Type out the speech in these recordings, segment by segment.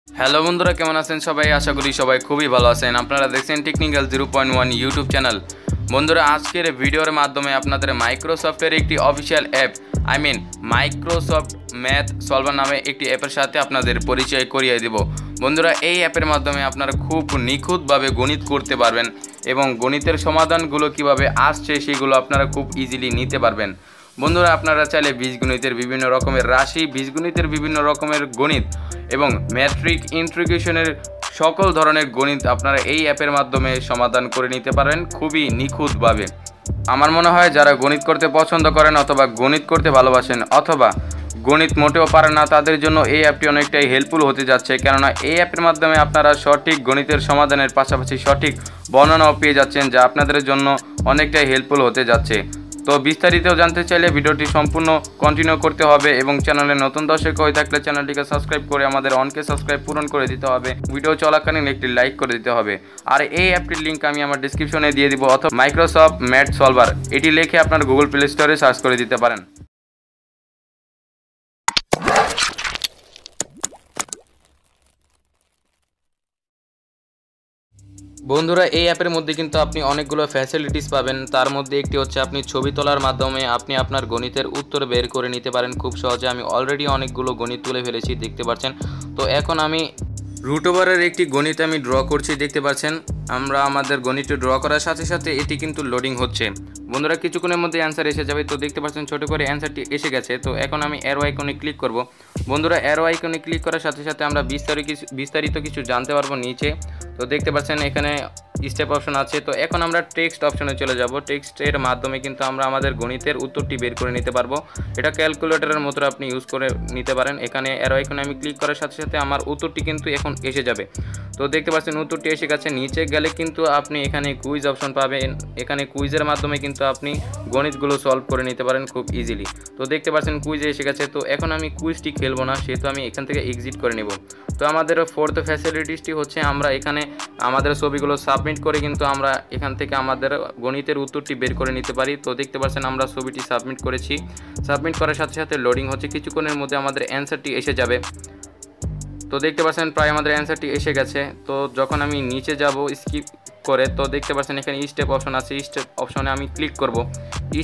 Hello বন্ধুরা, কেমন আছেন সবাই? আশা করি সবাই খুবই ভালো আছেন। আপনারা দেখছেন টেকনিক্যাল 0.1 ইউটিউব চ্যানেল। বন্ধুরা, আজকের ভিডিওর মাধ্যমে আপনাদের মাইক্রোসফটের একটি official app Microsoft math solver নামে একটি অ্যাপের সাথে আপনাদের পরিচয় করিয়ে দেব। বন্ধুরা, এই অ্যাপের মাধ্যমে আপনারা খুব নিখুঁতভাবে গণিত করতে পারবেন এবং গণিতের সমাধানগুলো কিভাবে আসছে সেগুলো আপনারা খুব ইজিলি নিতে পারবেন। বন্ধুরা, আপনারা চাইলে বীজগণিতের বিভিন্ন রকমের রাশি, বীজগণিতের বিভিন্ন রকমের গণিত এবং ম্যাট্রিক ইন্টিগ্রেশনের সকল ধরনের গণিত আপনারা এই অ্যাপের মাধ্যমে সমাধান করে নিতে পারবেন খুবই নিখুঁতভাবে। আমার মনে হয় যারা গণিত করতে পছন্দ করেন অথবা গণিত করতে ভালোবাসেন অথবা গণিত মোটেও পারেন না, তাদের জন্য এই অ্যাপটি অনেকটাই হেল্পফুল হতে যাচ্ছে। কেননা এই অ্যাপের মাধ্যমে আপনারা সঠিক গণিতের সমাধানের পাশাপাশি সঠিক বর্ণনাও পেয়ে যাচ্ছেন, যা আপনাদের জন্য অনেকটাই হেল্পফুল হতে যাচ্ছে। তো বিস্তারিত জানতে চাইলে ভিডিওটি সম্পূর্ণ কন্টিনিউ করতে হবে এবং চ্যানেলে নতুন দর্শক হয়ে থাকলে চ্যানেলটিকে সাবস্ক্রাইব করে আমাদের অনকে সাবস্ক্রাইব পূরণ করে দিতে হবে। ভিডিও চলাকালীন একটি লাইক করে দিতে হবে। আর এই অ্যাপটির লিঙ্ক আমি আমার ডিসক্রিপশনে দিয়ে দিব, অথবা মাইক্রোসফট ম্যাথ সলভার এটি লিখে আপনার গুগল প্লে স্টোরে সার্চ করে দিতে পারেন। বন্ধুরা, এই অ্যাপের মধ্যে কিন্তু আপনি অনেকগুলো ফ্যাসিলিটিস পাবেন। তার মধ্যে একটি হচ্ছে আপনি ছবি তোলার মাধ্যমে আপনি আপনার গণিতের উত্তর বের করে নিতে পারেন খুব সহজে। আমি অলরেডি অনেকগুলো গণিত তুলে ফেলেছি, দেখতে পাচ্ছেন। তো এখন আমি রুট ওভারের একটি গণিত আমি ড্র করছি, দেখতে পাচ্ছেন। আমরা আমাদের গণিতটি ড্র করার সাথে সাথে এটি কিন্তু লোডিং হচ্ছে। বন্ধুরা, কিছুক্ষণের মধ্যে অ্যান্সার এসে যাবে। তো দেখতে পাচ্ছেন ছোট করে অ্যান্সারটি এসে গেছে। তো এখন আমি অ্যারো আইকনে ক্লিক করব। বন্ধুরা, অ্যারো আইকনে ক্লিক করার সাথে সাথে আমরা বিস্তারিত কিছু জানতে পারবো নিচে। তো দেখতে পাচ্ছেন এখানে স্টেপ অপশন আছে। তো এখন আমরা টেক্সট অপশনে চলে যাব। টেক্সটের মাধ্যমে কিন্তু আমরা আমাদের গণিতের উত্তরটি বের করে নিতে পারবো। এটা ক্যালকুলেটরের মতো আপনি ইউজ করে নিতে পারেন। এখানে অ্যারো আইকনে আমি ক্লিক করার সাথে সাথে আমার উত্তরটি কিন্তু এখন এসে যাবে। তো দেখতে পাচ্ছেন উত্তরটি এসে গেছে। নিচে গেলে কিন্তু আপনি এখানে কুইজ অপশন পাবেন। এখানে কুইজের মাধ্যমে কিন্তু আপনি গণিতগুলো সলভ করে নিতে পারেন খুব ইজিলি। তো দেখতে পাচ্ছেন কুইজে এসে গেছে। তো এখন আমি কুইজটি খেলবো না, সেহেতু আমি এখান থেকে এক্সিট করে নেব। তো আমাদের ফোর্থ ফ্যাসিলিটিসটি হচ্ছে আমরা এখানে আমাদের ছবিগুলো সাবমিট করে কিন্তু আমরা এখান থেকে আমাদের গণিতের উত্তরটি বের করে নিতে পারি। তো দেখতে পাচ্ছেন আমরা ছবিটি সাবমিট করেছি। সাবমিট করার সাথে সাথে লোডিং হচ্ছে, কিছুক্ষণের মধ্যে আমাদের অ্যান্সারটি এসে যাবে। তো দেখতে পাচ্ছেন প্রায় আমাদের অ্যান্সারটি এসে গেছে। তো যখন আমি নিচে যাব স্কিপ করে, তো দেখতে পাচ্ছেন এখানে স্টেপ অপশন আছে। স্টেপ অপশনে আমি ক্লিক করব।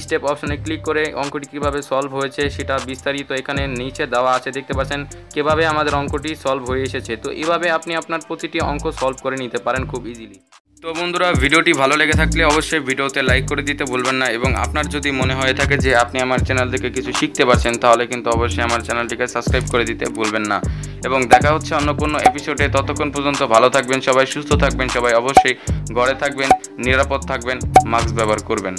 স্টেপ অপশনে ক্লিক করে অঙ্কটি কীভাবে সলভ হয়েছে সেটা বিস্তারিত এখানে নিচে দেওয়া আছে। দেখতে পাচ্ছেন কীভাবে আমাদের অঙ্কটি সলভ হয়ে এসেছে। তো এইভাবে আপনি আপনার প্রতিটি অঙ্ক সলভ করে নিতে পারেন খুব ইজিলি। তো বন্ধুরা, ভিডিওটি ভালো লেগে থাকলে অবশ্যই ভিডিওতে লাইক করে দিতে ভুলবেন না, এবং আপনার যদি মনে হয়ে থাকে যে আপনি আমার চ্যানেল থেকে কিছু শিখতে পারছেন, তাহলে কিন্তু অবশ্যই আমার চ্যানেলটিকে সাবস্ক্রাইব করে দিতে ভুলবেন না। এবং দেখা হচ্ছে অন্য কোনো এপিসোডে। ততক্ষণ পর্যন্ত ভালো থাকবেন সবাই, সুস্থ থাকবেন সবাই, অবশ্যই ঘরে থাকবেন, নিরাপদ থাকবেন, মাস্ক ব্যবহার করবেন।